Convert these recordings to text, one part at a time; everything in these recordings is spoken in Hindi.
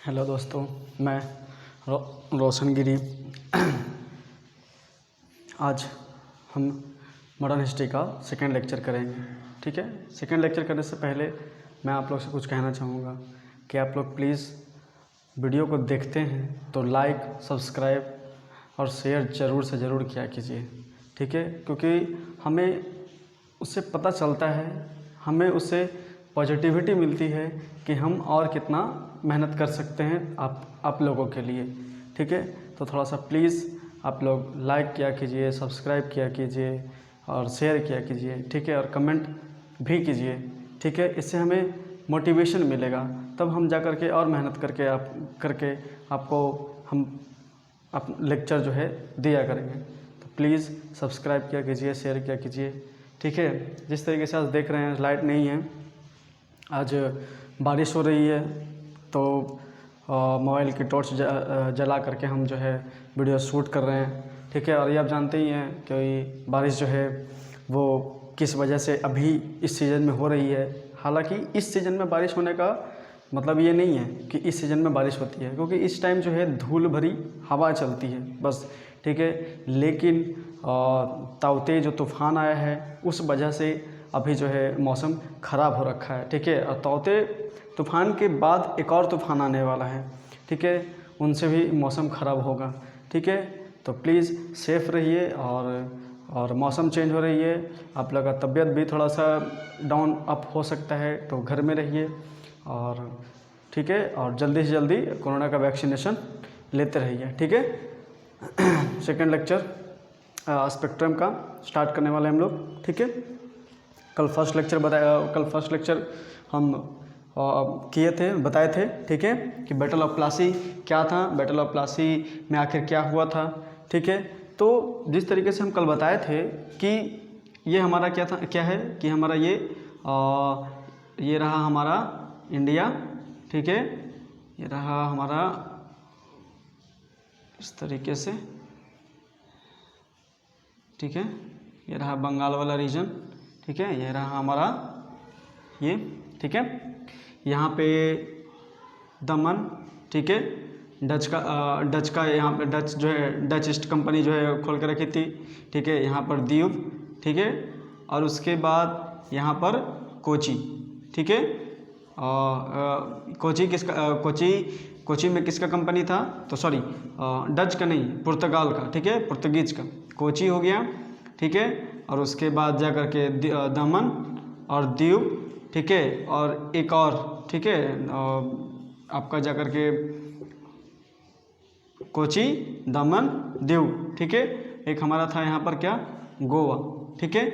हेलो दोस्तों, मैं रोशन गिरी। आज हम मॉडर्न हिस्ट्री का सेकेंड लेक्चर करेंगे। ठीक है, सेकेंड लेक्चर करने से पहले मैं आप लोग से कुछ कहना चाहूँगा कि आप लोग प्लीज़ वीडियो को देखते हैं तो लाइक, सब्सक्राइब और शेयर ज़रूर से ज़रूर किया कीजिए। ठीक है, क्योंकि हमें उससे पता चलता है, हमें उससे पॉजिटिविटी मिलती है कि हम और कितना मेहनत कर सकते हैं आप लोगों के लिए। ठीक है, तो थोड़ा सा प्लीज़ आप लोग लाइक किया कीजिए, सब्सक्राइब किया कीजिए और शेयर किया कीजिए। ठीक है, और कमेंट भी कीजिए। ठीक है, इससे हमें मोटिवेशन मिलेगा, तब हम जा कर के और मेहनत करके आपको हम लेक्चर जो है दिया करेंगे। तो प्लीज़ सब्सक्राइब किया कीजिए, शेयर किया कीजिए। ठीक है, जिस तरीके से आज देख रहे हैं लाइट नहीं है, आज बारिश हो रही है, तो मोबाइल की टॉर्च जला करके हम जो है वीडियो शूट कर रहे हैं। ठीक है, और ये आप जानते ही हैं कि बारिश जो है वो किस वजह से अभी इस सीज़न में हो रही है। हालांकि इस सीज़न में बारिश होने का मतलब ये नहीं है कि इस सीज़न में बारिश होती है, क्योंकि इस टाइम जो है धूल भरी हवा चलती है बस। ठीक है, लेकिन ताउते जो तूफ़ान आया है उस वजह से अभी जो है मौसम ख़राब हो रखा है। ठीक है, और ताउते तूफ़ान के बाद एक और तूफ़ान आने वाला है। ठीक है, उनसे भी मौसम ख़राब होगा। ठीक है, तो प्लीज़ सेफ़ रहिए और मौसम चेंज हो रही है, आप लोग का तबीयत भी थोड़ा सा डाउन अप हो सकता है, तो घर में रहिए। और ठीक है, और जल्दी से जल्दी कोरोना का वैक्सीनेशन लेते रहिए। ठीक है, सेकेंड लेक्चर स्पेक्ट्रम का स्टार्ट करने वाले हम लोग। ठीक है, कल फर्स्ट लेक्चर हम बताए थे। ठीक है, कि बैटल ऑफ प्लासी क्या था, बैटल ऑफ प्लासी में आखिर क्या हुआ था। ठीक है, तो जिस तरीके से हम कल बताए थे कि ये हमारा क्या है कि हमारा ये रहा हमारा इंडिया। ठीक है, ये रहा हमारा इस तरीके से। ठीक है, ये रहा बंगाल वाला रीजन। ठीक है, ये रहा हमारा ये। ठीक है, यहाँ पे दमन। ठीक है, डच का यहाँ पे डच जो है डच ईस्ट कंपनी जो है खोल के रखी थी। ठीक है, यहाँ पर दीव। ठीक है, और उसके बाद यहाँ पर कोची। ठीक है, कोची में किसका कंपनी था, तो सॉरी डच का नहीं, पुर्तगाल का। ठीक है, पुर्तगीज का कोची हो गया। ठीक है, और उसके बाद जा कर के दमन और दीव। ठीक है, और एक और। ठीक है, आपका जा कर के कोची, दमन, दीव। ठीक है, एक हमारा था यहाँ पर क्या, गोवा। ठीक है,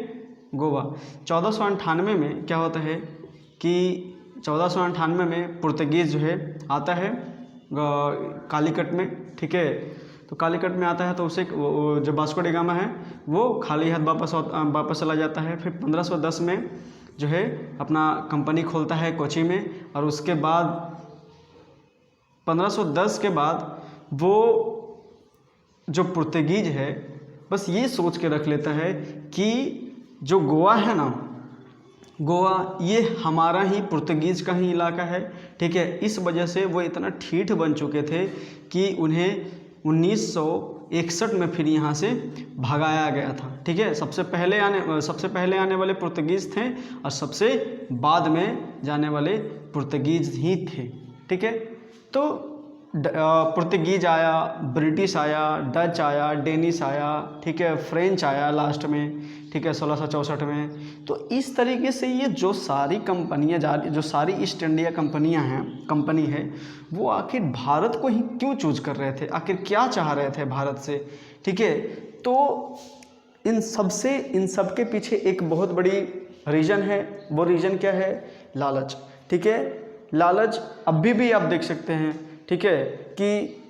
गोवा 1498 में क्या होता है कि 1498 में पुर्तगीज जो है आता है कालीकट में। ठीक है, तो कालीकट में आता है, तो उसे जो वास्को डी गामा है वो खाली हाथ वापस चला जाता है। फिर 1510 में जो है अपना कंपनी खोलता है कोची में, और उसके बाद 1510 के बाद वो जो पुर्तगीज है बस ये सोच के रख लेता है कि जो गोवा है ना, गोवा ये हमारा ही पुर्तगीज का ही इलाका है। ठीक है, इस वजह से वो इतना ठीठ बन चुके थे कि उन्हें 1961 में फिर यहाँ से भगाया गया था। ठीक है, सबसे पहले आने वाले पुर्तगीज थे, और सबसे बाद में जाने वाले पुर्तगीज ही थे। ठीक है, तो पुर्तगीज आया, ब्रिटिश आया, डच आया, डेनिश आया। ठीक है, फ्रेंच आया लास्ट में। ठीक है, 1664 में। तो इस तरीके से ये जो सारी कंपनियाँ जो सारी ईस्ट इंडिया कंपनी है, वो आखिर भारत को ही क्यों चूज कर रहे थे, आखिर क्या चाह रहे थे भारत से। ठीक है, तो इन सब के पीछे एक बहुत बड़ी रीज़न है। वो रीज़न क्या है, लालच। ठीक है, लालच अभी भी आप देख सकते हैं। ठीक है, कि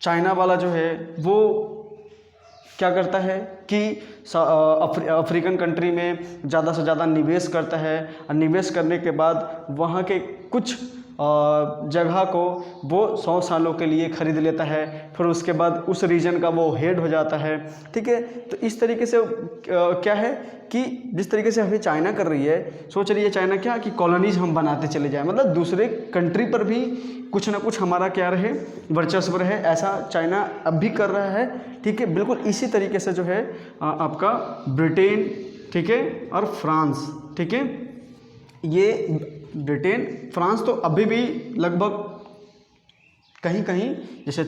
चाइना वाला जो है वो क्या करता है कि अफ्रीकन कंट्री में ज़्यादा से ज़्यादा निवेश करता है, और निवेश करने के बाद वहाँ के कुछ जगह को वो 100 सालों के लिए ख़रीद लेता है, फिर उसके बाद उस रीजन का वो हेड हो जाता है। ठीक है, तो इस तरीके से क्या है कि जिस तरीके से अभी चाइना कर रही है, सोच रही है चाइना क्या कि कॉलोनीज हम बनाते चले जाएं, मतलब दूसरे कंट्री पर भी कुछ ना कुछ हमारा क्या रहे, वर्चस्व रहे, ऐसा चाइना अब भी कर रहा है। ठीक है, बिल्कुल इसी तरीके से जो है आपका ब्रिटेन, ठीक है, और फ्रांस, ठीक है, ये ब्रिटेन फ्रांस तो अभी भी लगभग कहीं कहीं जैसे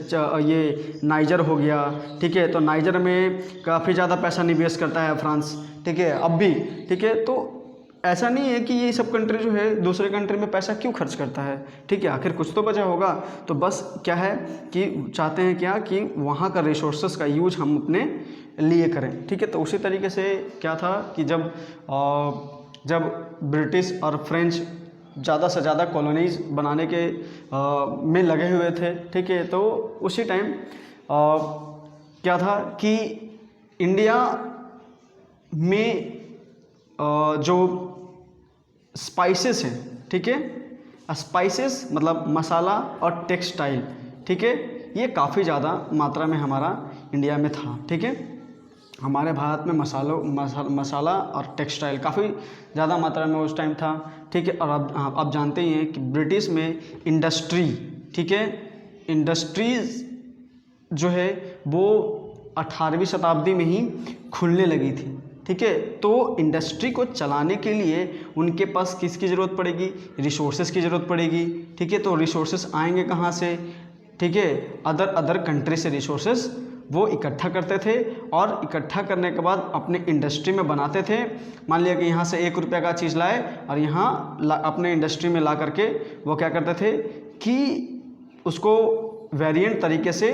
ये नाइजर हो गया, ठीक है, तो नाइजर में काफ़ी ज़्यादा पैसा निवेश करता है फ्रांस, ठीक है, अब भी। ठीक है, तो ऐसा नहीं है कि ये सब कंट्री जो है दूसरे कंट्री में पैसा क्यों खर्च करता है, ठीक है, आखिर कुछ तो बचा होगा। तो बस क्या है कि चाहते हैं क्या कि वहाँ का रिसोर्सेस का यूज हम अपने लिए करें। ठीक है, तो उसी तरीके से क्या था कि जब ब्रिटिश और फ्रेंच ज़्यादा से ज़्यादा कॉलोनीज बनाने के में लगे हुए थे, ठीक है, तो उसी टाइम क्या था कि इंडिया में जो स्पाइसेस हैं, ठीक है, स्पाइसेस मतलब मसाला और टेक्सटाइल, ठीक है, ये काफ़ी ज़्यादा मात्रा में हमारा इंडिया में था। ठीक है, हमारे भारत में मसाला और टेक्सटाइल काफ़ी ज़्यादा मात्रा में उस टाइम था। ठीक है, और आप जानते ही हैं कि ब्रिटिश में इंडस्ट्री, ठीक है, इंडस्ट्रीज़ जो है वो 18वीं शताब्दी में ही खुलने लगी थी। ठीक है, तो इंडस्ट्री को चलाने के लिए उनके पास किसकी ज़रूरत पड़ेगी, रिसोर्सेज की ज़रूरत पड़ेगी। ठीक है, तो रिसोर्सेज आएंगे कहाँ से, ठीक है, अदर कंट्री से रिसोर्सेज वो इकट्ठा करते थे और इकट्ठा करने के बाद अपने इंडस्ट्री में बनाते थे। मान लिया कि यहाँ से 1 रुपये का चीज़ लाए और यहाँ अपने इंडस्ट्री में ला करके वो क्या करते थे कि उसको वेरिएंट तरीके से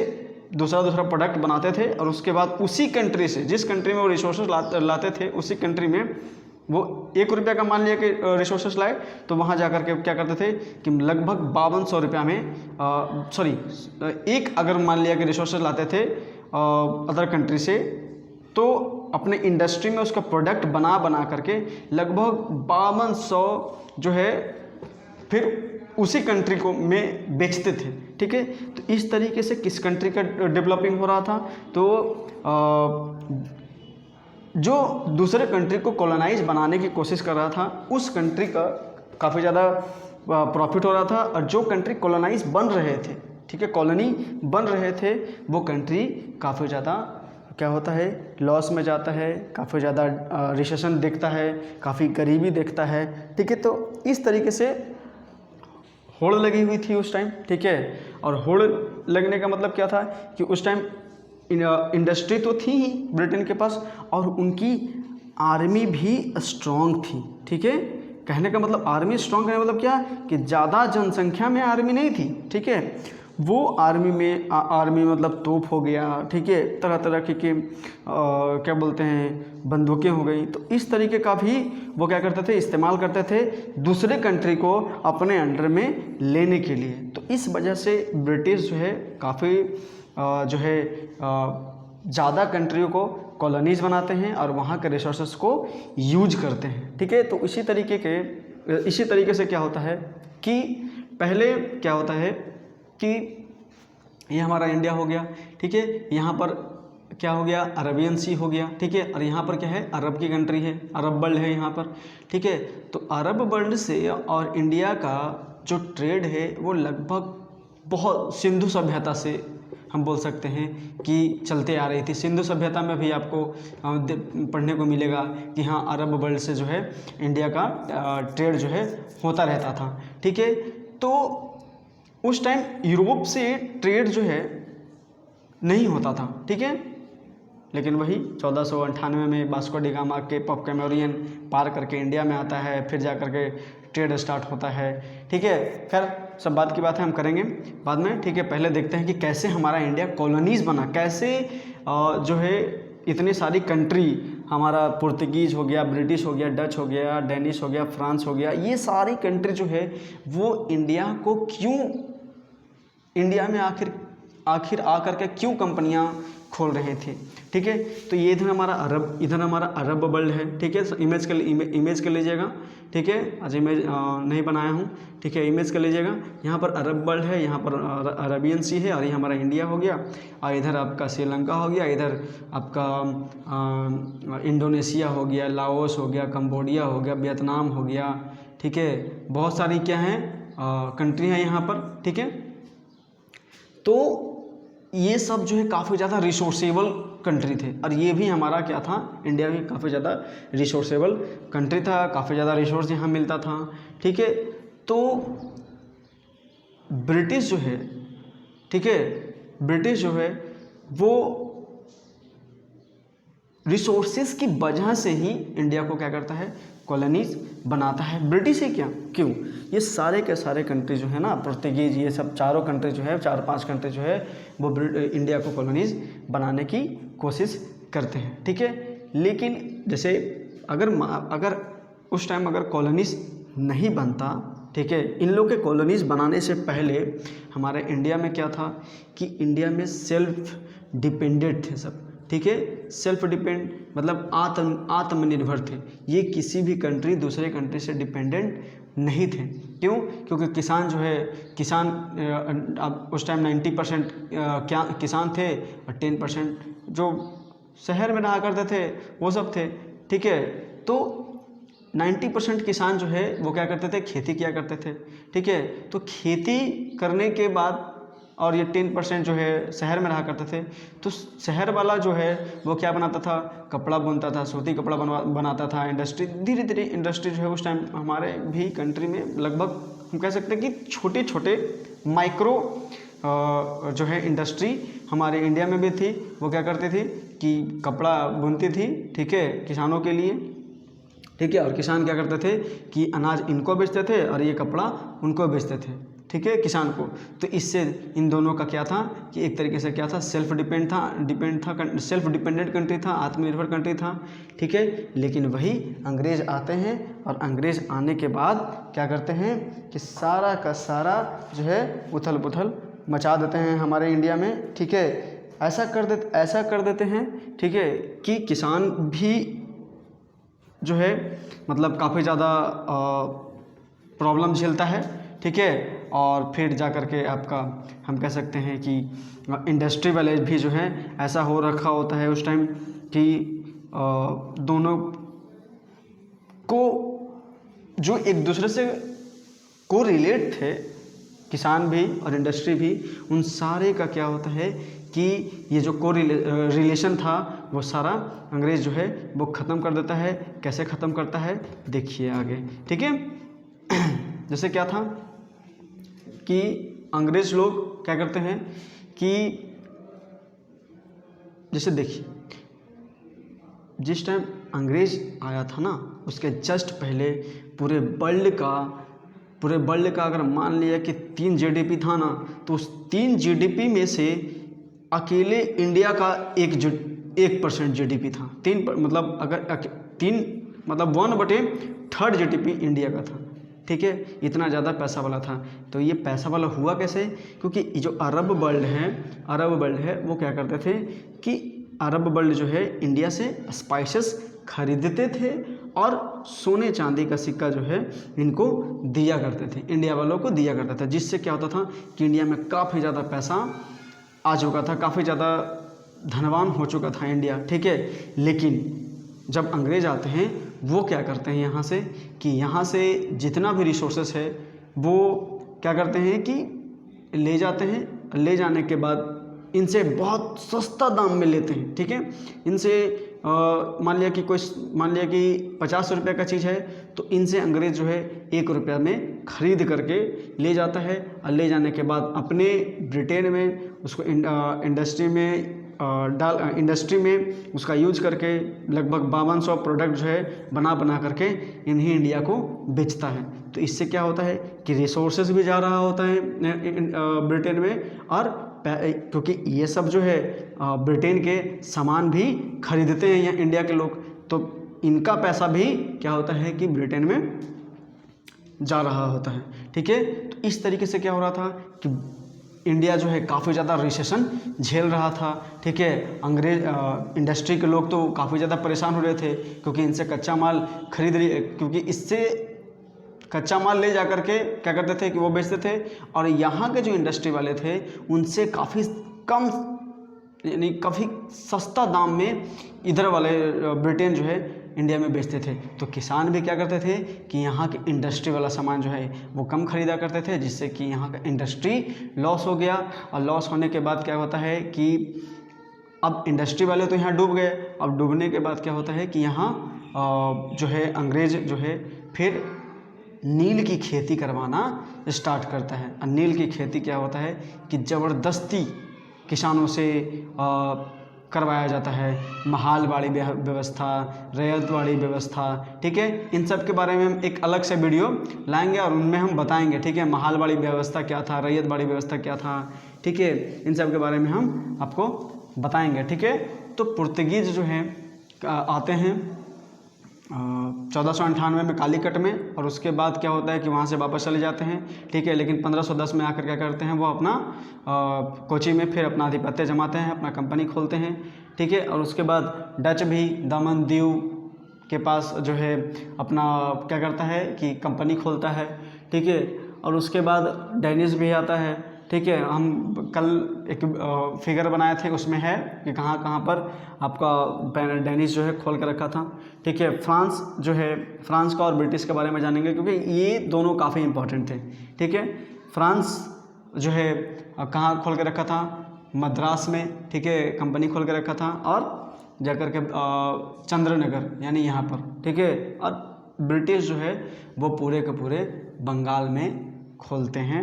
दूसरा प्रोडक्ट बनाते थे और उसके बाद उसी कंट्री से, जिस कंट्री में वो रिसोर्सेज लाते थे, उसी कंट्री में वो 1 रुपये का मान लिया कि रिसोर्सेज लाए, तो वहाँ जा कर के क्या करते थे कि लगभग 5200 रुपया में एक अगर मान लिया कि रिसोर्सेज लाते थे अदर कंट्री से, तो अपने इंडस्ट्री में उसका प्रोडक्ट बना करके लगभग 5200 जो है फिर उसी कंट्री को में बेचते थे। ठीक है, तो इस तरीके से किस कंट्री का डेवलपिंग हो रहा था, तो जो दूसरे कंट्री को कॉलोनाइज बनाने की कोशिश कर रहा था उस कंट्री का काफ़ी ज़्यादा प्रॉफिट हो रहा था, और जो कंट्री कॉलोनाइज बन रहे थे, ठीक है, कॉलोनी बन रहे थे, वो कंट्री काफ़ी ज़्यादा क्या होता है, लॉस में जाता है, काफ़ी ज़्यादा रिसेशन देखता है, काफ़ी गरीबी देखता है। ठीक है, तो इस तरीके से होड़ लगी हुई थी उस टाइम। ठीक है, और होड़ लगने का मतलब क्या था कि उस टाइम इंडस्ट्री तो थी ही ब्रिटेन के पास और उनकी आर्मी भी स्ट्रॉन्ग थी। ठीक है, कहने का मतलब आर्मी स्ट्रॉन्ग है मतलब क्या कि ज़्यादा जनसंख्या में आर्मी नहीं थी। ठीक है, वो आर्मी मतलब तोप हो गया, ठीक है, तरह तरह के क्या बोलते हैं बंदूकें हो गई, तो इस तरीके का भी वो क्या करते थे, इस्तेमाल करते थे दूसरे कंट्री को अपने अंडर में लेने के लिए। तो इस वजह से ब्रिटिश जो है काफ़ी जो है ज़्यादा कंट्रियों को कॉलोनीज बनाते हैं और वहाँ के रिसोर्सेस को यूज करते हैं। ठीक है, तो इसी तरीके से क्या होता है कि पहले क्या होता है कि ये हमारा इंडिया हो गया, ठीक है, यहाँ पर क्या हो गया, अरबियन सी हो गया। ठीक है, और यहाँ पर क्या है, अरब की कंट्री है, अरब वर्ल्ड है यहाँ पर। ठीक है, तो अरब वर्ल्ड से और इंडिया का जो ट्रेड है वो लगभग बहुत सिंधु सभ्यता से हम बोल सकते हैं कि चलते आ रही थी। सिंधु सभ्यता में भी आपको पढ़ने को मिलेगा कि हाँ, अरब वर्ल्ड से जो है इंडिया का ट्रेड जो है होता रहता था। ठीक है, तो उस टाइम यूरोप से ट्रेड जो है नहीं होता था। ठीक है, लेकिन वही 1498 में वास्को डी गामा के केप कैमोरियन पार करके इंडिया में आता है, फिर जा करके ट्रेड स्टार्ट होता है। ठीक है, खैर सब बात की बात है, हम करेंगे बाद में। ठीक है, पहले देखते हैं कि कैसे हमारा इंडिया कॉलोनीज बना, कैसे जो है इतनी सारी कंट्री, हमारा पुर्तगीज हो गया, ब्रिटिश हो गया, डच हो गया, डेनिश हो गया, फ्रांस हो गया, ये सारी कंट्री जो है वो इंडिया को क्यों, इंडिया में आखिर आकर के क्यों कंपनियां खोल रहे थे। ठीक है, तो ये इधर हमारा अरब वर्ल्ड है। ठीक है, इमेज कर लीजिएगा। ठीक है, आज इमेज नहीं बनाया हूँ। ठीक है, इमेज कर लीजिएगा। यहाँ पर अरब वर्ल्ड है, यहाँ पर अरेबियन सी है, और ये हमारा इंडिया हो गया, और इधर आपका श्रीलंका हो गया, इधर आपका इंडोनेशिया हो गया, लाओस हो गया, कंबोडिया हो गया, वियतनाम हो गया। ठीक है, बहुत सारी क्या हैं कंट्री हैं यहाँ पर। ठीक है, तो ये सब जो है काफ़ी ज़्यादा रिसोर्सेबल कंट्री थे, और ये भी हमारा क्या था, इंडिया भी काफ़ी ज़्यादा रिसोर्सेबल कंट्री था, काफ़ी ज़्यादा रिसोर्स यहाँ मिलता था। ठीक है, तो ब्रिटिश जो है, ठीक है, ब्रिटिश जो है वो रिसोर्सेज की वजह से ही इंडिया को क्या करता है, कॉलोनीज बनाता है। ब्रिटिश ही क्या, क्यों, ये सारे के सारे कंट्री जो है ना, पुर्तगीज, ये सब चारों कंट्री जो है, 4-5 कंट्री जो है वो इंडिया को कॉलोनीज बनाने की कोशिश करते हैं। ठीक है, लेकिन जैसे अगर उस टाइम अगर कॉलोनीज नहीं बनता, ठीक है, इन लोग के कॉलोनीज बनाने से पहले हमारे इंडिया में क्या था कि इंडिया में सेल्फ डिपेंडेंट थे सब। ठीक है, सेल्फ डिपेंड मतलब आत्मनिर्भर थे, ये किसी भी कंट्री दूसरे कंट्री से डिपेंडेंट नहीं थे। क्यों, क्योंकि किसान जो है, अब उस टाइम 90% क्या किसान थे, और 10% जो शहर में रहा करते थे वो सब थे। ठीक है, तो 90% किसान जो है वो क्या करते थे, खेती किया करते थे। ठीक है, तो खेती करने के बाद और ये 10% जो है शहर में रहा करते थे, तो शहर वाला जो है वो क्या बनाता था, कपड़ा बुनता था, सूती कपड़ा बनाता था। इंडस्ट्री, धीरे धीरे इंडस्ट्री जो है उस टाइम हमारे भी कंट्री में लगभग हम कह सकते हैं कि छोटे छोटे माइक्रो जो है इंडस्ट्री हमारे इंडिया में भी थी। वो क्या करती थी कि कपड़ा बुनती थी, ठीक है, किसानों के लिए। ठीक है, और किसान क्या करते थे कि अनाज इनको बेचते थे और ये कपड़ा उनको बेचते थे। ठीक है, किसान को। तो इससे इन दोनों का क्या था कि एक तरीके से क्या था, सेल्फ डिपेंडेंट कंट्री था, आत्मनिर्भर कंट्री था। ठीक है, लेकिन वही अंग्रेज़ आते हैं, और अंग्रेज़ आने के बाद क्या करते हैं कि सारा का सारा जो है उथल पुथल मचा देते हैं हमारे इंडिया में। ठीक है, ऐसा कर देते हैं, ठीक है, कि किसान भी जो है मतलब काफ़ी ज़्यादा प्रॉब्लम झेलता है। ठीक है, और फिर जा कर के आपका हम कह सकते हैं कि इंडस्ट्री वाले भी जो है ऐसा हो रखा होता है उस टाइम कि दोनों को जो एक दूसरे से को रिलेट थे, किसान भी और इंडस्ट्री भी, उन सारे का क्या होता है कि ये जो रिलेशन था वो सारा अंग्रेज़ जो है वो ख़त्म कर देता है। कैसे ख़त्म करता है देखिए आगे। ठीक है, जैसे क्या था कि अंग्रेज़ लोग क्या करते हैं कि जैसे देखिए, जिस टाइम अंग्रेज़ आया था ना, उसके जस्ट पहले पूरे वर्ल्ड का अगर मान लिया कि 3 जीडीपी था ना, तो उस 3 जीडीपी में से अकेले इंडिया का 1% जीडीपी था। 3 मतलब अगर 3 मतलब 1/3 जीडीपी इंडिया का था। ठीक है, इतना ज़्यादा पैसा वाला था। तो ये पैसा वाला हुआ कैसे, क्योंकि जो अरब वर्ल्ड है वो क्या करते थे कि अरब वर्ल्ड जो है इंडिया से स्पाइसेस खरीदते थे और सोने चांदी का सिक्का जो है इनको दिया करते थे, इंडिया वालों को दिया करता था, जिससे क्या होता था कि इंडिया में काफ़ी ज़्यादा पैसा आ चुका था, काफ़ी ज़्यादा धनवान हो चुका था इंडिया। ठीक है, लेकिन जब अंग्रेज़ आते हैं वो क्या करते हैं यहाँ से कि यहाँ से जितना भी रिसोर्सेस है वो क्या करते हैं कि ले जाते हैं, ले जाने के बाद इनसे बहुत सस्ता दाम में लेते हैं। ठीक है, इनसे मान लिया कि 50 रुपये का चीज़ है, तो इनसे अंग्रेज़ जो है 1 रुपया में ख़रीद करके ले जाता है, और ले जाने के बाद अपने ब्रिटेन में उसको इंडस्ट्री में उसका यूज करके लगभग 5200 प्रोडक्ट जो है बना करके इन्हीं इंडिया को बेचता है। तो इससे क्या होता है कि रिसोर्सेज भी जा रहा होता है ब्रिटेन में, और क्योंकि ये सब जो है ब्रिटेन के सामान भी खरीदते हैं यहाँ इंडिया के लोग, तो इनका पैसा भी क्या होता है कि ब्रिटेन में जा रहा होता है। ठीक है, तो इस तरीके से क्या हो रहा था कि इंडिया जो है काफ़ी ज़्यादा रिसेशन झेल रहा था, ठीक है। अंग्रेज इंडस्ट्री के लोग तो काफ़ी ज़्यादा परेशान हो रहे थे, क्योंकि इनसे कच्चा माल खरीद रही, क्योंकि इससे कच्चा माल ले जा करके क्या करते थे कि वो बेचते थे, और यहाँ के जो इंडस्ट्री वाले थे उनसे काफ़ी कम, यानी काफ़ी सस्ता दाम में इधर वाले ब्रिटेन जो है इंडिया में बेचते थे। तो किसान भी क्या करते थे कि यहाँ के इंडस्ट्री वाला सामान जो है वो कम खरीदा करते थे, जिससे कि यहाँ का इंडस्ट्री लॉस हो गया। और लॉस होने के बाद क्या होता है कि अब इंडस्ट्री वाले तो यहाँ डूब गए। अब डूबने के बाद क्या होता है कि यहाँ जो है अंग्रेज जो है फिर नील की खेती करवाना स्टार्ट करता है। और नील की खेती क्या होता है कि ज़बरदस्ती किसानों से करवाया जाता है। महालवाड़ी व्यवस्था, रैयतवाड़ी व्यवस्था, ठीक है। इन सब के बारे में हम एक अलग से वीडियो लाएंगे और उनमें हम बताएंगे, ठीक है। महालवाड़ी व्यवस्था क्या था, रैयतवाड़ी व्यवस्था क्या था, ठीक है। इन सब के बारे में हम आपको बताएंगे, ठीक है। तो पुर्तगीज जो हैं आते हैं 1498 में कालीकट में, और उसके बाद क्या होता है कि वहाँ से वापस चले जाते हैं, ठीक है। लेकिन 1510 में आकर क्या करते हैं वो अपना कोची में फिर अपना आधिपत्य जमाते हैं, अपना कंपनी खोलते हैं, ठीक है। और उसके बाद डच भी दमन दीव के पास जो है अपना क्या करता है कि कंपनी खोलता है, ठीक है। और उसके बाद डेनिश भी आता है, ठीक है। हम कल एक फिगर बनाए थे, उसमें है कि कहाँ कहाँ पर आपका डेनिश जो है खोल कर रखा था, ठीक है। फ्रांस जो है, फ्रांस का और ब्रिटिश के बारे में जानेंगे, क्योंकि ये दोनों काफ़ी इंपॉर्टेंट थे, ठीक है। फ्रांस जो है कहाँ खोल कर रखा था, मद्रास में, ठीक है, कंपनी खोल कर रखा था, और जाकर के चंद्रनगर यानी यहाँ पर, ठीक है। और ब्रिटिश जो है वो पूरे के पूरे बंगाल में खोलते हैं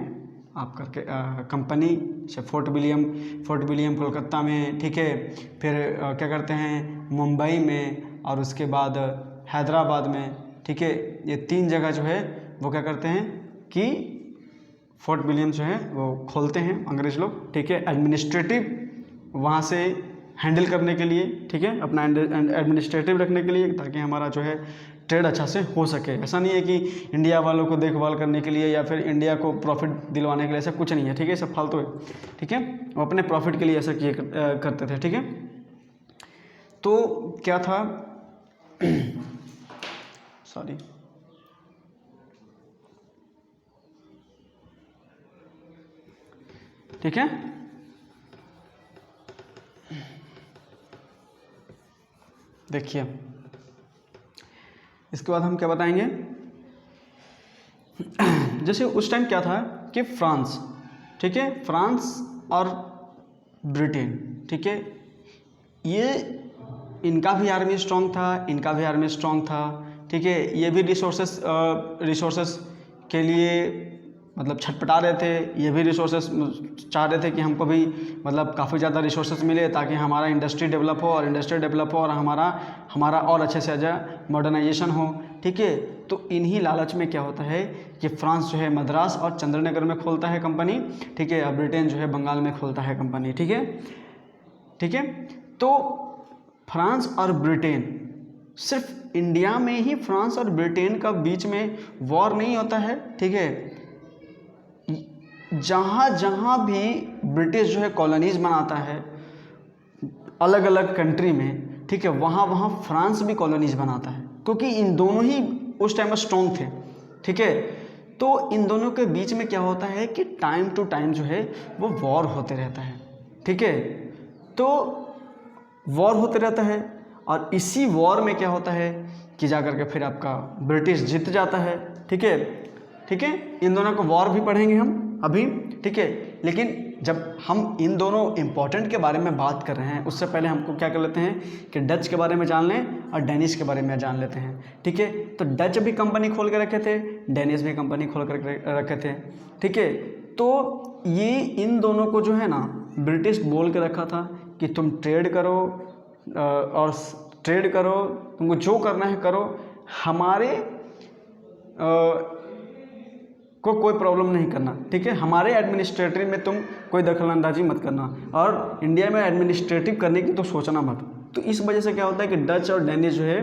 आप करके कंपनी से, फोर्ट विलियम कोलकाता में, ठीक है। फिर क्या करते हैं मुंबई में, और उसके बाद हैदराबाद में, ठीक है। ये 3 जगह जो है वो क्या करते हैं कि फोर्ट विलियम जो है वो खोलते हैं अंग्रेज लोग, ठीक है। एडमिनिस्ट्रेटिव वहाँ से हैंडल करने के लिए, ठीक है, अपना एडमिनिस्ट्रेटिव रखने के लिए, ताकि हमारा जो है ट्रेड अच्छा से हो सके। ऐसा नहीं है कि इंडिया वालों को देखभाल करने के लिए या फिर इंडिया को प्रॉफिट दिलवाने के लिए, ऐसा कुछ नहीं है, ठीक है। सब फालतू है, ठीक है। वो अपने प्रॉफिट के लिए ऐसा किए करते थे, ठीक है। तो क्या था सॉरी, ठीक है। देखिए इसके बाद हम क्या बताएंगे, जैसे उस टाइम क्या था कि फ्रांस, ठीक है, फ्रांस और ब्रिटेन, ठीक है, ये इनका भी आर्मी स्ट्रॉन्ग था, इनका भी आर्मी स्ट्रॉन्ग था, ठीक है। ये भी रिसोर्सेस के लिए मतलब छटपटा रहे थे, ये भी रिसोर्सेस चाह रहे थे कि हमको भी मतलब काफ़ी ज़्यादा रिसोर्सेस मिले, ताकि हमारा इंडस्ट्री डेवलप हो, और इंडस्ट्री डेवलप हो और हमारा और अच्छे से अच्छा मॉडर्नाइजेशन हो, ठीक है। तो इन्हीं लालच में क्या होता है कि फ्रांस जो है मद्रास और चंद्रनगर में खोलता है कंपनी, ठीक है। और ब्रिटेन जो है बंगाल में खोलता है कंपनी, ठीक है, ठीक है। तो फ्रांस और ब्रिटेन, सिर्फ इंडिया में ही फ्रांस और ब्रिटेन का बीच में वॉर नहीं होता है, ठीक है। जहाँ जहाँ भी ब्रिटिश जो है कॉलोनीज बनाता है अलग अलग कंट्री में, ठीक है, वहाँ वहाँ फ्रांस भी कॉलोनीज बनाता है, क्योंकि इन दोनों ही उस टाइम में स्ट्रॉन्ग थे, ठीक है। तो इन दोनों के बीच में क्या होता है कि टाइम टू टाइम जो है वो वॉर होते रहता है, ठीक है। तो वॉर होते रहता है, और इसी वॉर में क्या होता है कि जाकर के फिर आपका ब्रिटिश जीत जाता है, ठीक है, ठीक है। इन दोनों को वॉर भी पढ़ेंगे हम अभी, ठीक है। लेकिन जब हम इन दोनों इम्पोर्टेंट के बारे में बात कर रहे हैं, उससे पहले हमको क्या कर लेते हैं कि डच के बारे में जान लें और डेनिश के बारे में जान लेते हैं, ठीक है। तो डच भी कंपनी खोल के रखे थे, डेनिश भी कंपनी खोल कर रखे थे, ठीक है। तो ये इन दोनों को जो है ना ब्रिटिश बोल के रखा था कि तुम ट्रेड करो, और ट्रेड करो, तुमको जो करना है करो, हमारे को कोई प्रॉब्लम नहीं करना, ठीक है। हमारे एडमिनिस्ट्रेटिव में तुम कोई दखलंदाजी मत करना, और इंडिया में एडमिनिस्ट्रेटिव करने की तो सोचना मत। तो इस वजह से क्या होता है कि डच और डेनिश जो है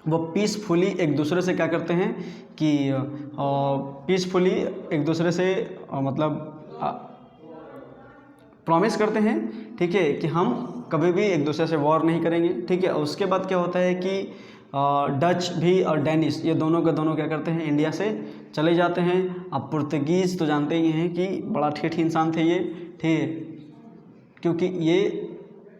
वो पीसफुली एक दूसरे से क्या करते हैं कि पीसफुली एक दूसरे से मतलब प्रॉमिस करते हैं, ठीक है, कि हम कभी भी एक दूसरे से वॉर नहीं करेंगे, ठीक है। और उसके बाद क्या होता है कि डच भी और डेनिश ये दोनों के दोनों क्या करते हैं, इंडिया से चले जाते हैं। अब पुर्तगीज़ तो जानते ही हैं कि बड़ा ठेठ इंसान थे ये, ठीक है, क्योंकि ये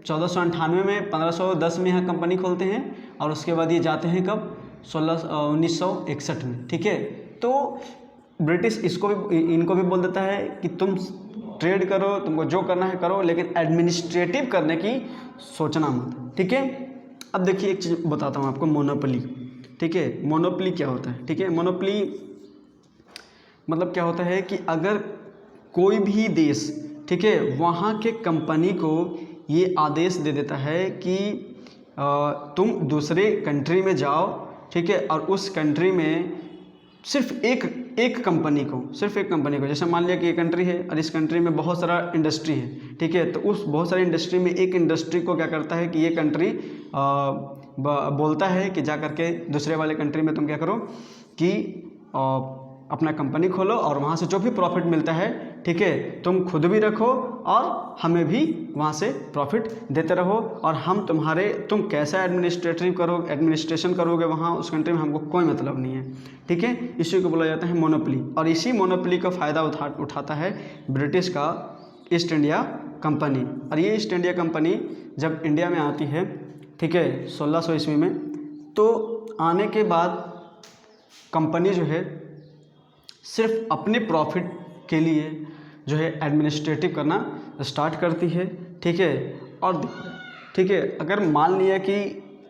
1498 में 1510 में यहाँ कंपनी खोलते हैं और उसके बाद ये जाते हैं कब, 1961 में, ठीक है। तो ब्रिटिश इनको भी बोल देता है कि तुम ट्रेड करो, तुमको जो करना है करो, लेकिन एडमिनिस्ट्रेटिव करने की सोचना मत, ठीक है। अब देखिए एक चीज़ बताता हूँ आपको, मोनोपोली, ठीक है। मोनोपोली क्या होता है, ठीक है। मोनोपोली मतलब क्या होता है कि अगर कोई भी देश, ठीक है, वहाँ के कंपनी को ये आदेश दे देता है कि तुम दूसरे कंट्री में जाओ, ठीक है, और उस कंट्री में सिर्फ एक कंपनी को, जैसे मान लिया कि ये कंट्री है और इस कंट्री में बहुत सारा इंडस्ट्री है, ठीक है, तो उस बहुत सारी इंडस्ट्री में एक इंडस्ट्री को क्या करता है कि ये कंट्री बोलता है कि जा करके दूसरे वाले कंट्री में तुम क्या करो कि अपना कंपनी खोलो और वहाँ से जो भी प्रॉफिट मिलता है, ठीक है, तुम खुद भी रखो और हमें भी वहाँ से प्रॉफिट देते रहो, और हम तुम कैसा एडमिनिस्ट्रेशन करोगे वहाँ उस कंट्री में हमको कोई मतलब नहीं है, ठीक है। इसी को बोला जाता है मोनोपोली। और इसी मोनोपोली का फ़ायदा उठाता है ब्रिटिश का ईस्ट इंडिया कंपनी। और ये ईस्ट इंडिया कंपनी जब इंडिया में आती है, ठीक है, 1600 ईस्वी में, तो आने के बाद कंपनी जो है सिर्फ अपने प्रॉफिट के लिए जो है एडमिनिस्ट्रेटिव करना स्टार्ट करती है, ठीक है। और देखो, ठीक है, अगर मान लिया कि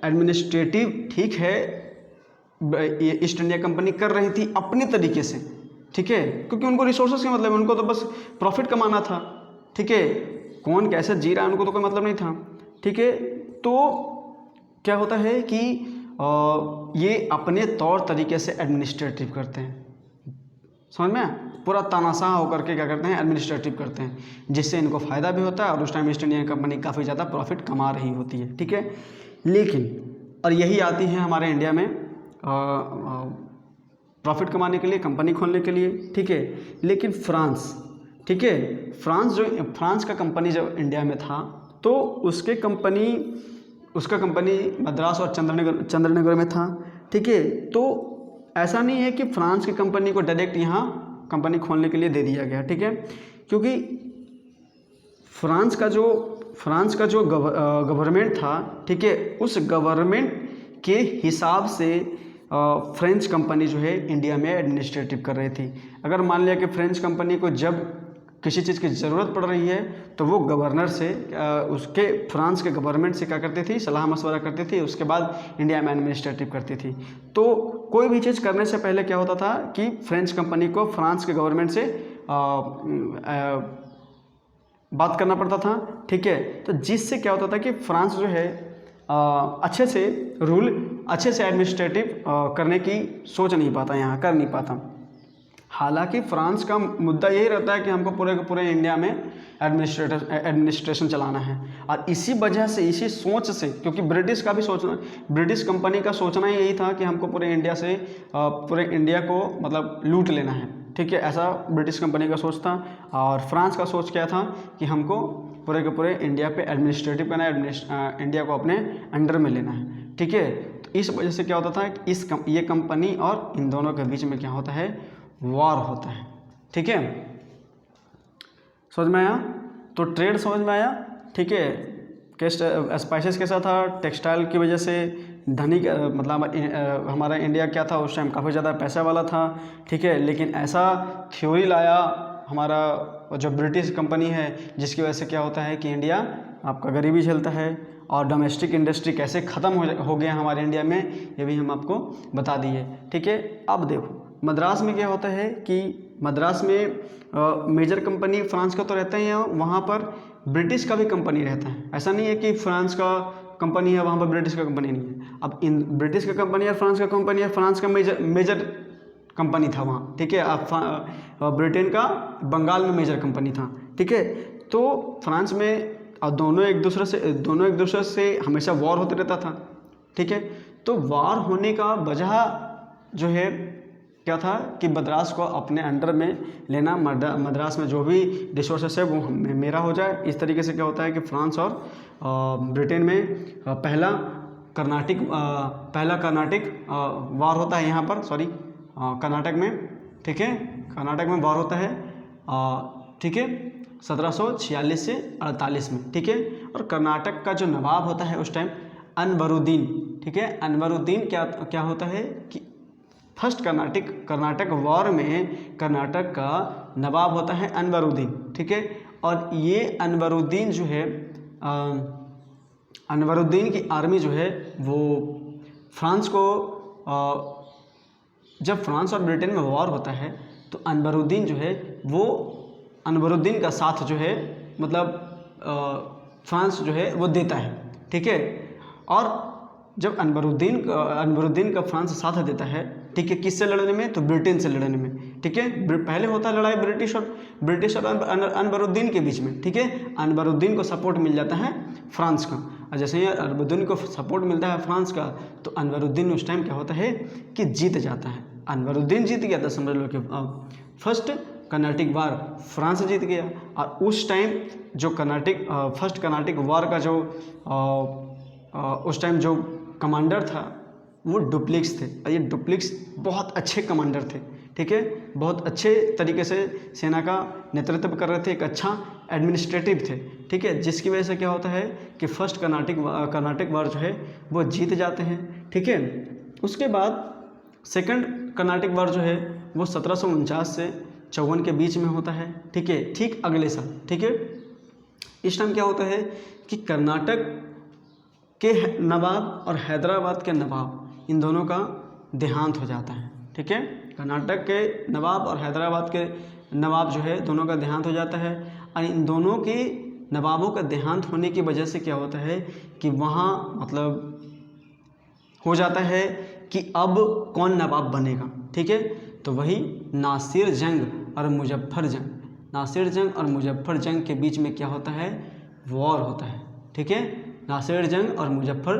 एडमिनिस्ट्रेटिव ठीक है ये ईस्ट इंडिया कंपनी कर रही थी अपने तरीके से, ठीक है, क्योंकि उनको रिसोर्सेज का मतलब, उनको तो बस प्रॉफिट कमाना था, ठीक है, कौन कैसे जी रहा है उनको तो कोई मतलब नहीं था, ठीक है। तो क्या होता है कि ये अपने तौर तरीके से एडमिनिस्ट्रेटिव करते हैं, समझ में, पूरा तानाशाह होकर के क्या करते हैं, एडमिनिस्ट्रेटिव करते हैं, जिससे इनको फ़ायदा भी होता है और उस टाइम ईस्ट इंडिया कंपनी काफ़ी ज़्यादा प्रॉफिट कमा रही होती है, ठीक है। लेकिन और यही आती है हमारे इंडिया में प्रॉफिट कमाने के लिए, कंपनी खोलने के लिए, ठीक है। लेकिन फ्रांस, ठीक है, फ्रांस का कंपनी जब इंडिया में था तो उसका कंपनी मद्रास और चंद्रनगर में था, ठीक है। तो ऐसा नहीं है कि फ्रांस की कंपनी को डायरेक्ट यहाँ कंपनी खोलने के लिए दे दिया गया, ठीक है, क्योंकि फ्रांस का जो गवर्नमेंट था, ठीक है, उस गवर्नमेंट के हिसाब से फ्रेंच कंपनी जो है इंडिया में एडमिनिस्ट्रेटिव कर रही थी। अगर मान लिया कि फ्रेंच कंपनी को जब किसी चीज़ की ज़रूरत पड़ रही है तो वो गवर्नर से उसके फ्रांस के गवर्नमेंट से क्या करती थी, सलाह मशवरा करती थी, उसके बाद इंडिया में एडमिनिस्ट्रेटिव करती थी। तो कोई भी चीज़ करने से पहले क्या होता था कि फ्रेंच कंपनी को फ्रांस के गवर्नमेंट से बात करना पड़ता था, ठीक है। तो जिससे क्या होता था कि फ्रांस जो है अच्छे से एडमिनिस्ट्रेटिव करने की सोच नहीं पाता, यहाँ कर नहीं पाता। हालांकि फ्रांस का मुद्दा यही रहता है कि हमको पूरे के पूरे इंडिया में एडमिनिस्ट्रेशन चलाना है, और इसी वजह से, इसी सोच से, क्योंकि ब्रिटिश कंपनी का सोचना ही यही था कि हमको पूरे इंडिया को मतलब लूट लेना है, ठीक है, ऐसा ब्रिटिश कंपनी का सोच था। और फ्रांस का सोच क्या था कि हमको पूरे के पूरे इंडिया पे एडमिनिस्ट्रेटिव करना है, इंडिया को अपने अंडर में लेना है, ठीक है। तो इस वजह से क्या होता था कि ये कंपनी और इन दोनों के बीच में क्या होता है, वॉर होता है, ठीक है। समझ में आया? तो ट्रेड समझ में आया, ठीक है। स्पाइसेस कैसा था, टेक्सटाइल की वजह से धनी, मतलब हमारा इंडिया क्या था उस टाइम, काफ़ी ज़्यादा पैसा वाला था, ठीक है। लेकिन ऐसा थ्योरी लाया हमारा जो ब्रिटिश कंपनी है, जिसकी वजह से क्या होता है कि इंडिया आपका गरीबी झेलता है, और डोमेस्टिक इंडस्ट्री कैसे ख़त्म हो गया हमारे इंडिया में, ये भी हम आपको बता दिए, ठीक है। अब देखो मद्रास में क्या होता है कि मद्रास में मेजर कंपनी फ्रांस का तो रहता ही है, वहाँ पर ब्रिटिश का भी कंपनी रहता है। ऐसा नहीं है कि फ्रांस का कंपनी है वहाँ पर ब्रिटिश का कंपनी नहीं है। अब इन ब्रिटिश का कंपनी है, फ्रांस का कंपनी है, फ्रांस का मेजर कंपनी था वहाँ, ठीक है। अब ब्रिटेन का बंगाल में मेजर कंपनी था, ठीक है। तो फ्रांस में दोनों एक दूसरे से हमेशा वॉर होते रहता था, ठीक है। तो वॉर होने का वजह जो है क्या था कि मद्रास को अपने अंडर में लेना, मद्रास में जो भी रिसोर्सेस है वो मेरा हो जाए। इस तरीके से क्या होता है कि फ्रांस और ब्रिटेन में पहला कर्नाटिक वार होता है यहाँ पर, सॉरी कर्नाटक में, ठीक है, कर्नाटक में वार होता है, ठीक है, 1746 से 48 में, ठीक है। और कर्नाटक का जो नवाब होता है उस टाइम अनवरुद्दीन, ठीक है। अनवरुद्दीन क्या होता है कि फर्स्ट कर्नाटक वॉर में कर्नाटक का नवाब होता है अनवरुद्दीन, ठीक है। और ये अनवरुद्दीन जो है, अनवरुद्दीन की आर्मी जो है वो फ्रांस को, जब फ्रांस और ब्रिटेन में वॉर होता है तो अनवरुद्दीन जो है वो, अनवरुद्दीन का साथ जो है मतलब फ्रांस जो है वो देता है, ठीक है। और जब अनवरुद्दीन का फ्रांस साथ देता है, ठीक है, किससे लड़ने में, तो ब्रिटेन से लड़ने में, ठीक है। पहले होता है लड़ाई ब्रिटिश और अनवरुद्दीन के बीच में, ठीक है। अनवरुद्दीन को सपोर्ट मिल जाता है फ्रांस का, और जैसे ही अनवरुद्दीन को सपोर्ट मिलता है फ्रांस का तो अनवरुद्दीन उस टाइम क्या होता है कि जीत जाता है। अनवरुद्दीन जीत गया तो समझ लो कि फर्स्ट कर्नाटिक वार फ्रांस जीत गया। और उस टाइम जो फर्स्ट कर्नाटिक वार का जो उस टाइम जो कमांडर था वो डुप्लेक्स थे, और ये डुप्लेक्स बहुत अच्छे कमांडर थे, ठीक है, बहुत अच्छे तरीके से सेना का नेतृत्व कर रहे थे, एक अच्छा एडमिनिस्ट्रेटिव थे, ठीक है। जिसकी वजह से क्या होता है कि फर्स्ट कर्नाटिक वार जो है वो जीत जाते हैं, ठीक है। उसके बाद सेकंड कर्नाटिक वार जो है वो 1749 से 54 के बीच में होता है, ठीक है, ठीक अगले साल, ठीक है। इस टाइम क्या होता है कि कर्नाटक के नवाब और हैदराबाद के नवाब, इन दोनों का देहांत हो जाता है, ठीक है। कर्नाटक के नवाब और हैदराबाद के नवाब जो है दोनों का देहांत हो जाता है। और इन दोनों के नवाबों का देहांत होने की वजह से क्या होता है कि वहाँ मतलब हो जाता है कि अब कौन नवाब बनेगा, ठीक है। तो वही नासिर जंग और मुजफ्फर जंग के बीच में क्या होता है, वॉर होता है, ठीक है। नासिर जंग और मुजफ्फर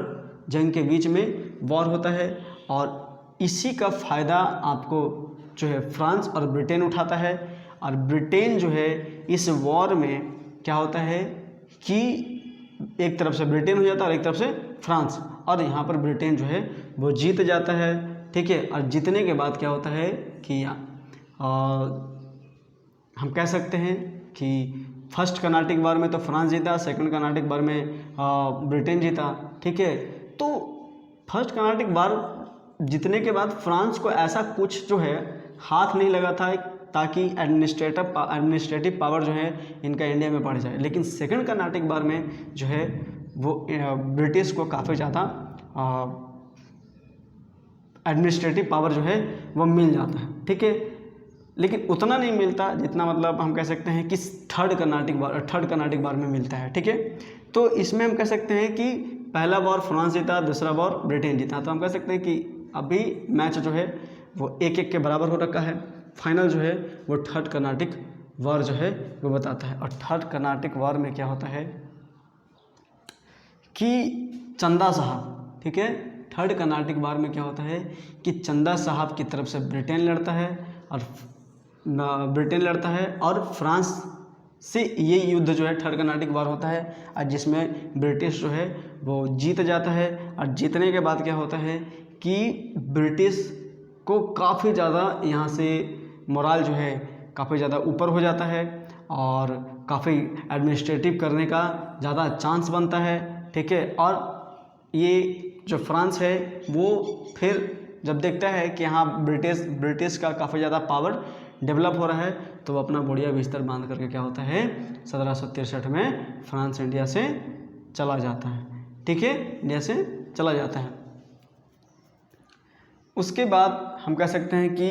जंग के बीच में वॉर होता है, और इसी का फ़ायदा आपको जो है फ्रांस और ब्रिटेन उठाता है। और ब्रिटेन जो है इस वॉर में क्या होता है कि एक तरफ से ब्रिटेन हो जाता है और एक तरफ से फ्रांस, और यहाँ पर ब्रिटेन जो है वो जीत जाता है, ठीक है। और जीतने के बाद क्या होता है कि हम कह सकते हैं कि फर्स्ट कर्नाटिक वार में तो फ्रांस जीता, सेकंड कर्नाटिक वार में ब्रिटेन जीता, ठीक है। तो फर्स्ट कर्नाटिक वार जीतने के बाद फ्रांस को ऐसा कुछ जो है हाथ नहीं लगा था ताकि एडमिनिस्ट्रेटिव पावर जो है इनका इंडिया में बढ़ जाए। लेकिन सेकंड कर्नाटिक वार में जो है वो ब्रिटिश को काफ़ी ज़्यादा एडमिनिस्ट्रेटिव पावर जो है वो मिल जाता है, ठीक है। लेकिन उतना नहीं मिलता जितना मतलब हम कह सकते हैं कि थर्ड कर्नाटिक वार में मिलता है, ठीक है। तो इसमें हम कह सकते हैं कि पहला वॉर फ्रांस जीता, दूसरा वॉर ब्रिटेन जीता। तो हम कह सकते हैं कि अभी मैच जो है वो 1-1 के बराबर हो रखा है। फाइनल जो है वो थर्ड कर्नाटिक वार जो है वो बताता है। और थर्ड कर्नाटिक वार में क्या होता है कि चंदा साहब, ठीक है, थर्ड कर्नाटिक वार में क्या होता है कि चंदा साहब की तरफ से ब्रिटेन लड़ता है और फ्रांस से ये युद्ध जो है थर्ड कर्नाटिक वार होता है, और जिसमें ब्रिटिश जो है वो जीत जाता है। और जीतने के बाद क्या होता है कि ब्रिटिश को काफ़ी ज़्यादा यहाँ से मोराल जो है काफ़ी ज़्यादा ऊपर हो जाता है, और काफ़ी एडमिनिस्ट्रेटिव करने का ज़्यादा चांस बनता है, ठीक है। और ये जो फ्रांस है वो फिर जब देखता है कि यहाँ ब्रिटिश का काफ़ी ज़्यादा पावर डेवलप हो रहा है तो वो अपना बढ़िया बिस्तर बांध करके क्या होता है 1763 में फ्रांस इंडिया से चला जाता है, ठीक है, इंडिया से चला जाता है। उसके बाद हम कह सकते हैं कि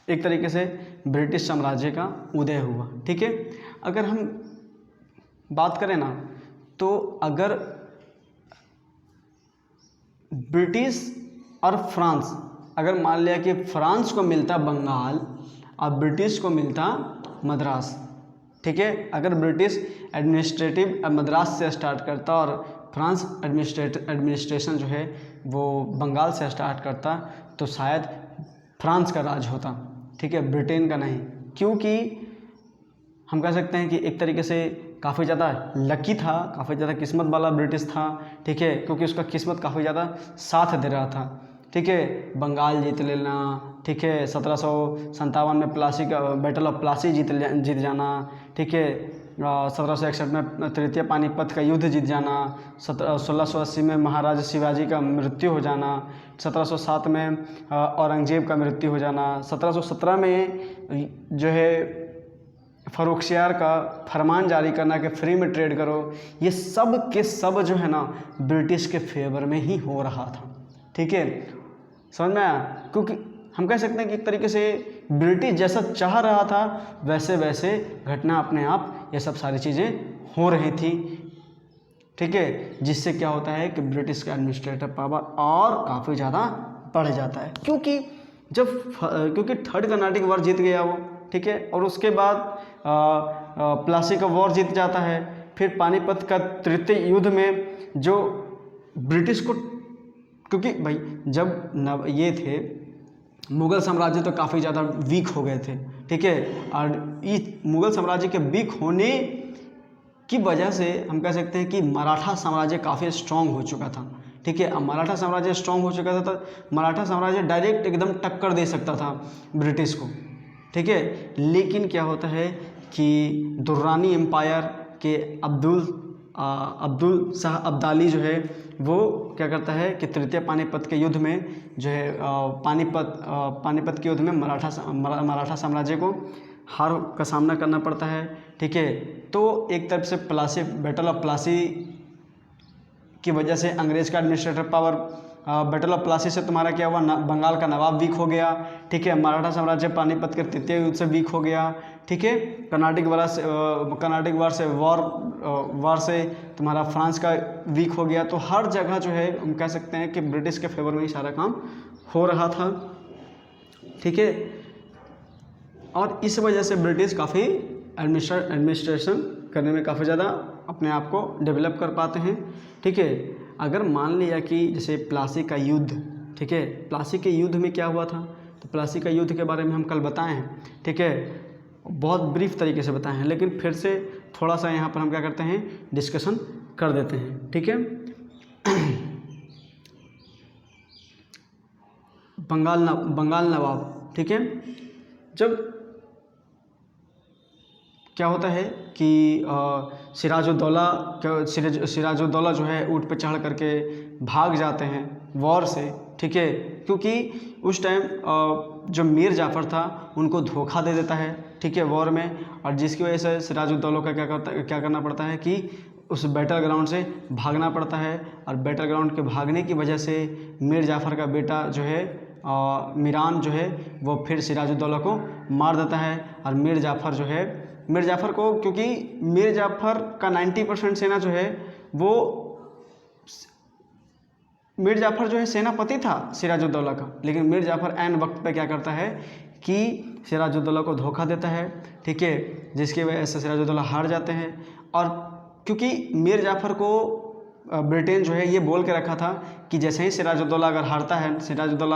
एक तरीके से ब्रिटिश साम्राज्य का उदय हुआ, ठीक है। अगर हम बात करें ना तो अगर ब्रिटिश और फ्रांस, अगर मान लिया कि फ्रांस को मिलता बंगाल और ब्रिटिश को मिलता मद्रास, ठीक है, अगर ब्रिटिश एडमिनिस्ट्रेटिव मद्रास से स्टार्ट करता और फ्रांस एडमिनिस्ट्रेशन जो है वो बंगाल से स्टार्ट करता तो शायद फ्रांस का राज होता, ठीक है, ब्रिटेन का नहीं। क्योंकि हम कह सकते हैं कि एक तरीके से काफ़ी ज़्यादा लकी था, काफ़ी ज़्यादा किस्मत वाला ब्रिटिश था, ठीक है, क्योंकि उसका किस्मत काफ़ी ज़्यादा साथ दे रहा था, ठीक है। बंगाल जीत लेना, ठीक है, 1757 में प्लासी का बैटल ऑफ प्लासी जीत जाना, ठीक है, 1761 में तृतीय पानीपत का युद्ध जीत जाना, 1680 में महाराजा शिवाजी का मृत्यु हो जाना, 1707 में औरंगजेब का मृत्यु हो जाना, 1717 में जो है फ़र्रुखसियार का फरमान जारी करना कि फ्री में ट्रेड करो। ये सब के सब जो है ना ब्रिटिश के फेवर में ही हो रहा था, ठीक है, समझ में आया। क्योंकि हम कह सकते हैं कि एक तरीके से ब्रिटिश जैसा चाह रहा था वैसे वैसे घटना अपने आप ये सब सारी चीज़ें हो रही थी, ठीक है, जिससे क्या होता है कि ब्रिटिश का एडमिनिस्ट्रेटिव पावर और काफ़ी ज़्यादा बढ़ जाता है। क्योंकि थर्ड कर्नाटिक वॉर जीत गया वो, ठीक है, और उसके बाद प्लासी का वॉर जीत जाता है। फिर पानीपत का तृतीय युद्ध में जो ब्रिटिश को, क्योंकि भाई जब ये थे मुग़ल साम्राज्य तो काफ़ी ज़्यादा वीक हो गए थे, ठीक है, और इस मुग़ल साम्राज्य के वीक होने की वजह से हम कह सकते हैं कि मराठा साम्राज्य काफ़ी स्ट्रॉन्ग हो चुका था, ठीक है। अब मराठा साम्राज्य स्ट्रॉन्ग हो चुका था तो मराठा साम्राज्य डायरेक्ट एकदम टक्कर दे सकता था ब्रिटिश को, ठीक है। लेकिन क्या होता है कि दुर्रानी एम्पायर के अब्दुल शाह अब्दाली जो है वो क्या करता है कि तृतीय पानीपत के युद्ध में जो है पानीपत के युद्ध में मराठा साम्राज्य को हार का सामना करना पड़ता है, ठीक है। तो एक तरफ से बैटल ऑफ प्लासी की वजह से अंग्रेज का administrative power, battle of Plassey से तुम्हारा क्या हुआ, बंगाल का नवाब वीक हो गया, ठीक है, मराठा साम्राज्य पानीपत के तृतीय युद्ध से वीक हो गया, ठीक है, कर्नाटिक वार से तुम्हारा फ्रांस का वीक हो गया। तो हर जगह जो है हम कह सकते हैं कि ब्रिटिश के फेवर में ही सारा काम हो रहा था, ठीक है। और इस वजह से ब्रिटिश काफ़ी एडमिनिस्ट्रेशन करने में काफ़ी ज़्यादा अपने आप को डेवलप कर पाते हैं, ठीक है। अगर मान लिया कि जैसे प्लासी का युद्ध, ठीक है, प्लासी के युद्ध में क्या हुआ था, तो प्लासी का युद्ध के बारे में हम कल बताए हैं, ठीक है, बहुत ब्रीफ तरीके से बताए हैं, लेकिन फिर से थोड़ा सा यहाँ पर हम क्या करते हैं डिस्कशन कर देते हैं, ठीक है। बंगाल नवाब, ठीक है, जब क्या होता है कि सिराजुद्दौला जो है ऊँट पे चढ़ करके भाग जाते हैं वॉर से, ठीक है, क्योंकि उस टाइम जो मीर जाफ़र था उनको धोखा दे देता है, ठीक है, वॉर में, और जिसकी वजह से सिराजुद्दौला का क्या करना पड़ता है कि उस बैटल ग्राउंड से भागना पड़ता है। और बैटल ग्राउंड के भागने की वजह से मीर जाफ़र का बेटा जो है मीरान जो है वो फिर सिराजुद्दौला को मार देता है। और मीर जाफ़र को, क्योंकि मीर जाफ़र का 90% सेना जो है वो मीर जाफ़र जो है सेनापति था सिराजुद्दौला का, लेकिन मीर जाफ़र ऐन वक्त पे क्या करता है कि सिराजुद्दौला को धोखा देता है, ठीक है, जिसकी वजह से सिराजुद्दौला हार जाते हैं। और क्योंकि मीर जाफ़र को ब्रिटेन जो है ये बोल के रखा था कि जैसे ही सिराजुद्दौला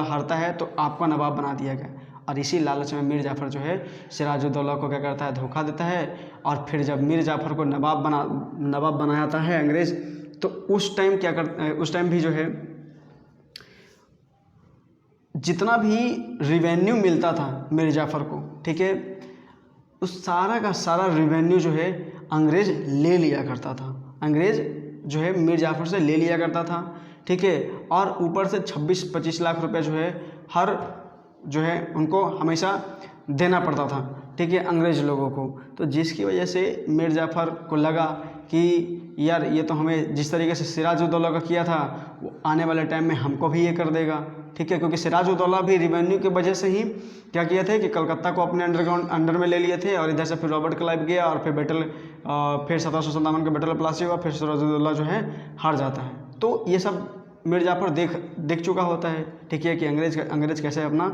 हारता है तो आपका नवाब बना दिया गया, और इसी लालच में मीर जाफ़र जो है सिराजुद्दौला को क्या करता है धोखा देता है। और फिर जब मीर जाफ़र को नवाब बनाता है अंग्रेज़, तो उस टाइम भी जो है जितना भी रिवेन्यू मिलता था मीर जाफ़र को, ठीक है, उस सारा का सारा रिवेन्यू जो है अंग्रेज़ ले लिया करता था, अंग्रेज़ जो है मीर जाफ़र से ले लिया करता था, ठीक है। और ऊपर से 26-25 लाख रुपए जो है हर जो है उनको हमेशा देना पड़ता था, ठीक है, अंग्रेज़ लोगों को। तो जिसकी वजह से मीर जाफ़र को लगा कि यार ये तो हमें जिस तरीके से सिराजुद्दौला का किया था वो आने वाले टाइम में हमको भी ये कर देगा, ठीक है, क्योंकि सिराजुद्दौला भी रिवेन्यू की वजह से ही क्या किए थे कि कलकत्ता को अपने अंडर में ले लिए थे। और इधर से फिर रॉबर्ट क्लाइव गया और फिर 1757 का बैटल ऑफ प्लासी हुआ, फिर सिराजुद्दौला जो है हार जाता है। तो ये सब मीर जाफ़र देख चुका होता है, ठीक है, कि अंग्रेज़ कैसे अपना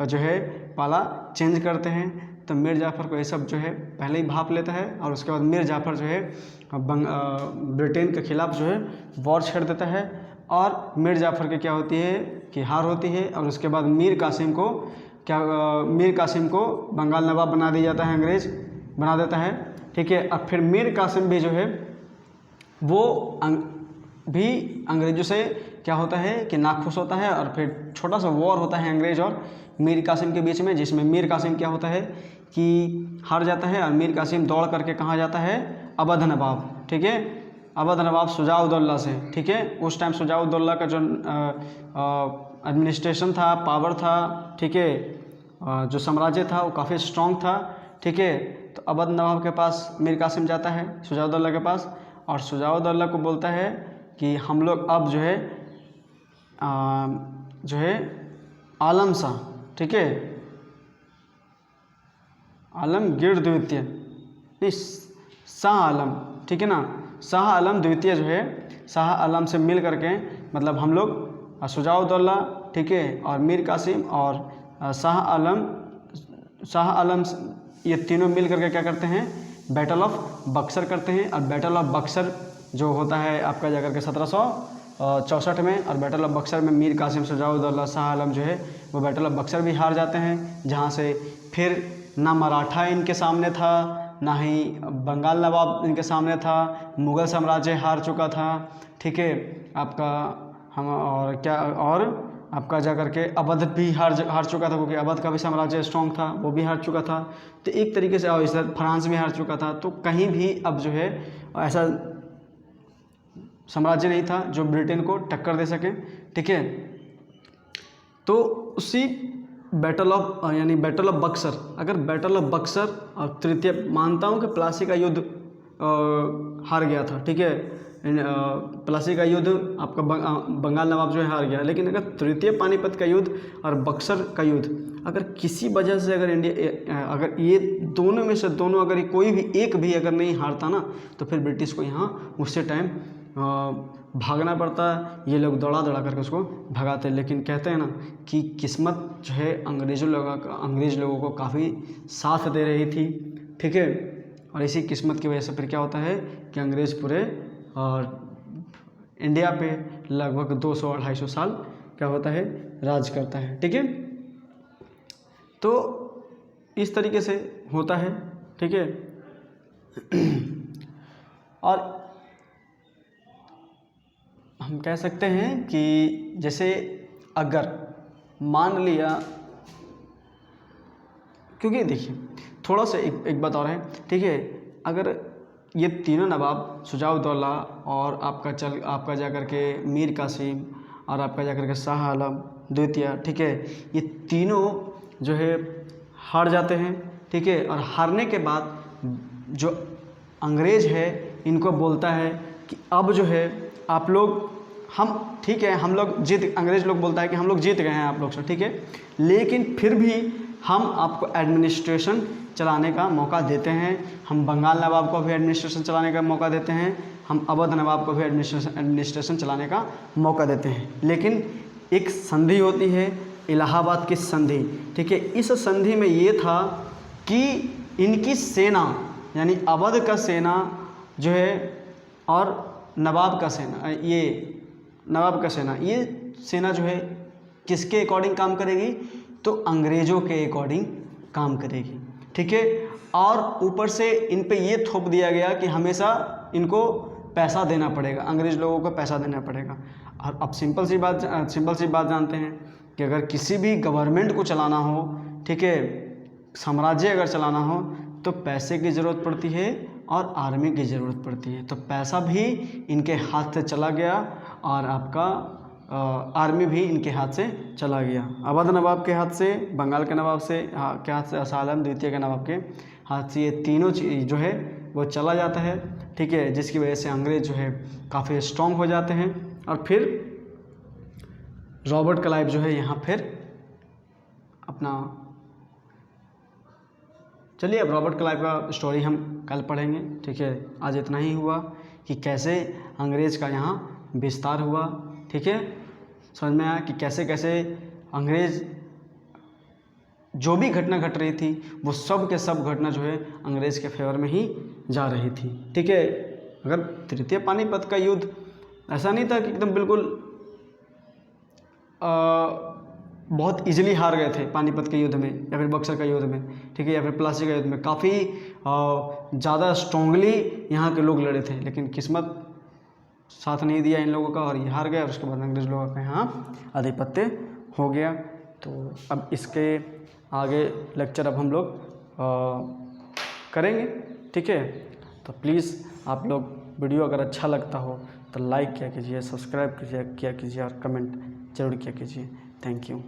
जो है पाला चेंज करते हैं। तो मीर जाफ़र को ये सब जो है पहले ही भाप लेता है, और उसके बाद मीर जाफ़र जो है ब्रिटेन के ख़िलाफ़ जो है वॉर छेड़ देता है। और मीर जाफ़र की क्या होती है कि हार होती है, और उसके बाद मीर कासिम को क्या मीर कासिम को बंगाल नवाब बना दिया जाता है, अंग्रेज़ बना देता है। ठीक है, अब फिर मीर कासिम भी जो है वो भी अंग्रेज़ों से क्या होता है कि नाखुश होता है, और फिर छोटा सा वॉर होता है अंग्रेज़ और मीर कासिम के बीच में, जिसमें मीर कासिम क्या होता है कि हार जाता है, और मीर कासिम दौड़ करके कहाँ जाता है, अवध नवाब। ठीक है, अवध नवाब शुजाउद्दौला से। ठीक है, उस टाइम शुजाउद्दौला का जो एडमिनिस्ट्रेशन था, पावर था, ठीक है, जो साम्राज्य था वो काफ़ी स्ट्रॉन्ग था। ठीक है, तो अवध नवाब के पास मीर कासिम जाता है शुजाउद्दौला के पास, और शुजाउद्दौला को बोलता है कि हम लोग अब जो है आलम शाह, ठीक है, आलमगीर द्वितीय, नहीं शाह आलम, ठीक है ना, शाह आलम द्वितीय जो है शाह आलम से मिल करके, मतलब हम लोग शुजाउद्दौला, ठीक है, और मीर कासिम और शाह आलम ये तीनों मिल करके क्या करते हैं, बैटल ऑफ बक्सर करते हैं। और बैटल ऑफ बक्सर जो होता है आपका जाकर के 1764 में, और बैटल ऑफ बक्सर में मीर कासिम, शुजाउद्दौला, शाह आलम जो है वो बैटल ऑफ बक्सर भी हार जाते हैं, जहाँ से फिर ना मराठा इनके सामने था, ना ही बंगाल नवाब इनके सामने था, मुग़ल साम्राज्य हार चुका था। ठीक है, आपका हम और क्या, और आपका जा करके अवध भी हार चुका था, क्योंकि अवध का भी साम्राज्य स्ट्रॉन्ग था, वो भी हार चुका था। तो एक तरीके से, और इस तरह फ्रांस भी हार चुका था। तो कहीं भी अब जो है ऐसा साम्राज्य नहीं था जो ब्रिटेन को टक्कर दे सके। ठीक है, तो उसी बैटल ऑफ यानी बैटल ऑफ बक्सर, अगर बैटल ऑफ बक्सर और तृतीय, मानता हूँ कि प्लासी का युद्ध हार गया था। ठीक है, प्लासी का युद्ध आपका बंगाल नवाब जो है हार गया, लेकिन अगर तृतीय पानीपत का युद्ध और बक्सर का युद्ध अगर किसी वजह से अगर इंडिया, अगर ये दोनों में से दोनों, अगर कोई भी एक भी अगर नहीं हारता ना, तो फिर ब्रिटिश को यहाँ उससे टाइम भागना पड़ता। ये लोग दौड़ा करके उसको भगाते। लेकिन कहते हैं ना कि किस्मत जो है अंग्रेज़ लोगों को काफ़ी साथ दे रही थी। ठीक है, और इसी किस्मत की वजह से फिर क्या होता है कि अंग्रेज़ पूरे और इंडिया पे लगभग 200-250 साल क्या होता है, राज करता है। ठीक है, तो इस तरीके से होता है। ठीक है, और हम कह सकते हैं कि जैसे अगर मान लिया, क्योंकि देखिए थोड़ा सा एक बात और है। ठीक है, अगर ये तीनों नवाब शुजाउद्दौला और आपका जाकर के मीर कासिम और आपका जाकर के शाह आलम द्वितीय, ठीक है, ये तीनों जो है हार जाते हैं। ठीक है, और हारने के बाद जो अंग्रेज़ है इनको बोलता है कि अब जो है आप लोग, हम ठीक है, हम लोग अंग्रेज़ लोग बोलता है कि हम लोग जीत गए हैं आप लोग से। ठीक है, लेकिन फिर भी हम आपको एडमिनिस्ट्रेशन चलाने का मौका देते हैं। हम बंगाल नवाब को भी एडमिनिस्ट्रेशन चलाने का मौका देते हैं, हम अवध नवाब को भी एडमिनिस्ट्रेशन चलाने का मौका देते हैं। लेकिन एक संधि होती है, इलाहाबाद की संधि। ठीक है, इस संधि में ये था कि इनकी सेना यानी अवध का सेना जो है और नवाब का सेना, ये सेना जो है किसके अकॉर्डिंग काम करेगी, तो अंग्रेज़ों के अकॉर्डिंग काम करेगी। ठीक है, और ऊपर से इन पे ये थोप दिया गया कि हमेशा इनको पैसा देना पड़ेगा, अंग्रेज़ लोगों को पैसा देना पड़ेगा। और अब सिंपल सी बात जानते हैं कि अगर किसी भी गवर्नमेंट को चलाना हो, ठीक है, साम्राज्य अगर चलाना हो, तो पैसे की ज़रूरत पड़ती है और आर्मी की ज़रूरत पड़ती है। तो पैसा भी इनके हाथ से चला गया और आपका आर्मी भी इनके हाथ से चला गया। अवध नवाब के हाथ से, बंगाल के नवाब के हाथ से, शाह आलम द्वितीय के नवाब के हाथ से, ये तीनों चीज़ जो है वो चला जाता है। ठीक है, जिसकी वजह से अंग्रेज़ जो है काफ़ी स्ट्रॉन्ग हो जाते हैं। और फिर रॉबर्ट क्लाइव जो है यहाँ फिर अपना, चलिए अब रॉबर्ट क्लाइव का स्टोरी हम कल पढ़ेंगे। ठीक है, आज इतना ही हुआ कि कैसे अंग्रेज़ का यहाँ विस्तार हुआ। ठीक है, समझ में आया कि कैसे कैसे अंग्रेज़ जो भी घटना घट रही थी वो सब के सब घटना जो है अंग्रेज़ के फेवर में ही जा रही थी। ठीक है, अगर तृतीय पानीपत का युद्ध ऐसा नहीं था कि एकदम बिल्कुल बहुत इजीली हार गए थे पानीपत के युद्ध में या फिर बक्सर का युद्ध में, ठीक है, या फिर प्लासी का युद्ध में। काफ़ी ज़्यादा स्ट्रांगली यहाँ के लोग लड़े थे, लेकिन किस्मत साथ नहीं दिया इन लोगों का और ये हार गया और उसके बाद अंग्रेज़ लोगों का यहाँ आधिपत्य हो गया। तो अब इसके आगे लेक्चर अब हम लोग करेंगे, ठीक है। तो प्लीज़ आप लोग वीडियो अगर अच्छा लगता हो तो लाइक किया कीजिए, सब्सक्राइब किया कीजिए और कमेंट ज़रूर किया कीजिए। Thank you.